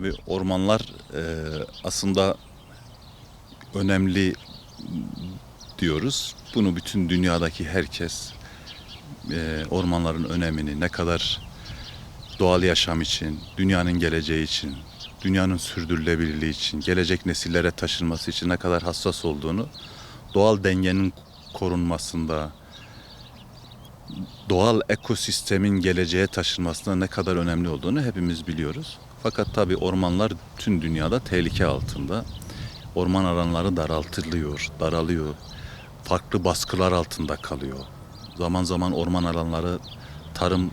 Tabii ormanlar aslında önemli diyoruz. Bunu bütün dünyadaki herkes ormanların önemini, ne kadar doğal yaşam için, dünyanın geleceği için, dünyanın sürdürülebilirliği için, gelecek nesillere taşınması için ne kadar hassas olduğunu, doğal dengenin korunmasında, doğal ekosistemin geleceğe taşınmasında ne kadar önemli olduğunu hepimiz biliyoruz. Fakat tabii ormanlar tüm dünyada tehlike altında. Orman alanları daralıyor. Farklı baskılar altında kalıyor. Zaman zaman orman alanları tarım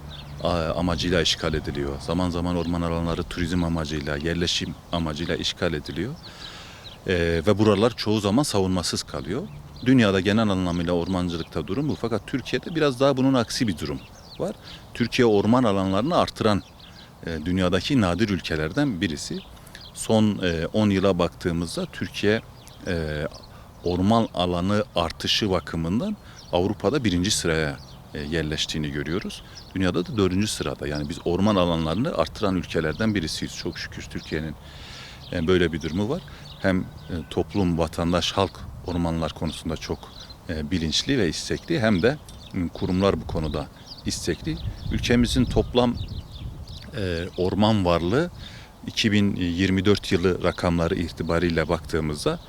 amacıyla işgal ediliyor. Zaman zaman orman alanları turizm amacıyla, yerleşim amacıyla işgal ediliyor. Ve buralar çoğu zaman savunmasız kalıyor. Dünyada genel anlamıyla ormancılıkta durum bu. Fakat Türkiye'de biraz daha bunun aksi bir durum var. Türkiye orman alanlarını artıran dünyadaki nadir ülkelerden birisi. Son 10 yıla baktığımızda Türkiye orman alanı artışı bakımından Avrupa'da birinci sıraya yerleştiğini görüyoruz. Dünyada da dördüncü sırada. Yani biz orman alanlarını artıran ülkelerden birisiyiz. Çok şükür Türkiye'nin böyle bir durumu var. Hem toplum, vatandaş, halk ormanlar konusunda çok bilinçli ve istekli, hem de kurumlar bu konuda istekli. Ülkemizin toplam orman varlığı 2024 yılı rakamları itibariyle baktığımızda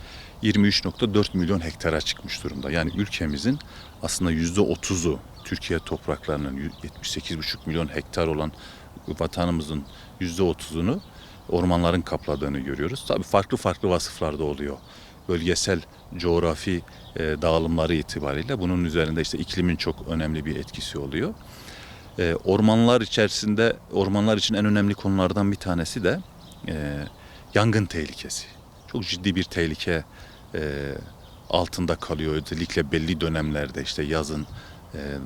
23,4 milyon hektara çıkmış durumda. Yani ülkemizin aslında %30'u Türkiye topraklarının 78,5 milyon hektar olan vatanımızın %30'unu ormanların kapladığını görüyoruz. Tabii farklı farklı vasıflarda oluyor. Bölgesel coğrafi dağılımları itibariyle bunun üzerinde işte iklimin çok önemli bir etkisi oluyor. Ormanlar içerisinde, ormanlar için en önemli konulardan bir tanesi de yangın tehlikesi. Çok ciddi bir tehlike altında kalıyor. Özellikle belli dönemlerde, işte yazın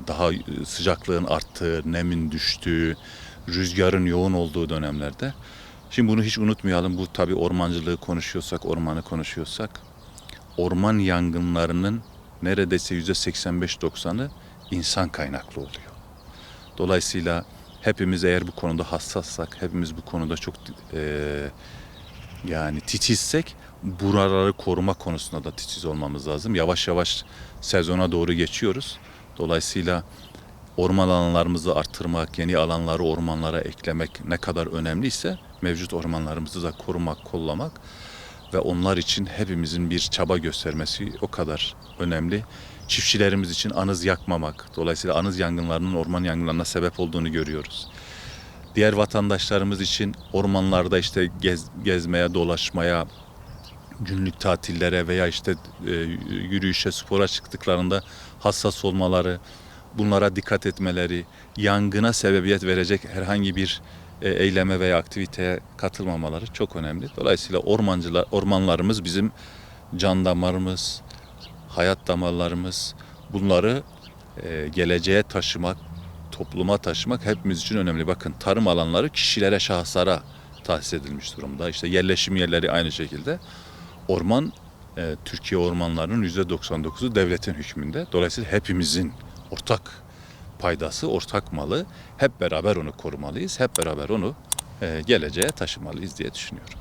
daha sıcaklığın arttığı, nemin düştüğü, rüzgarın yoğun olduğu dönemlerde. Şimdi bunu hiç unutmayalım. Bu tabii ormancılığı konuşuyorsak, ormanı konuşuyorsak, orman yangınlarının neredeyse %85-90'ı insan kaynaklı oluyor. Dolayısıyla hepimiz eğer bu konuda hassassak, hepimiz bu konuda çok yani titizsek, buraları koruma konusunda da titiz olmamız lazım. Yavaş yavaş sezona doğru geçiyoruz. Dolayısıyla orman alanlarımızı artırmak, yeni alanları ormanlara eklemek ne kadar önemliyse, mevcut ormanlarımızı da korumak, kollamak ve onlar için hepimizin bir çaba göstermesi o kadar önemli. Çiftçilerimiz için anız yakmamak, dolayısıyla anız yangınlarının orman yangınlarına sebep olduğunu görüyoruz. Diğer vatandaşlarımız için ormanlarda işte gezmeye, dolaşmaya, günlük tatillere veya işte yürüyüşe, spora çıktıklarında hassas olmaları, bunlara dikkat etmeleri, yangına sebebiyet verecek herhangi bir eyleme veya aktiviteye katılmamaları çok önemli. Dolayısıyla ormanlarımız bizim can damarımız, hayat damarlarımız. Bunları geleceğe taşımak, topluma taşımak hepimiz için önemli. Bakın, tarım alanları kişilere, şahıslara tahsis edilmiş durumda. İşte yerleşim yerleri aynı şekilde. Orman, Türkiye ormanlarının %99'u devletin hükmünde. Dolayısıyla hepimizin ortak paydası, ortak malı. Hep beraber onu korumalıyız. Hep beraber onu geleceğe taşımalıyız diye düşünüyorum.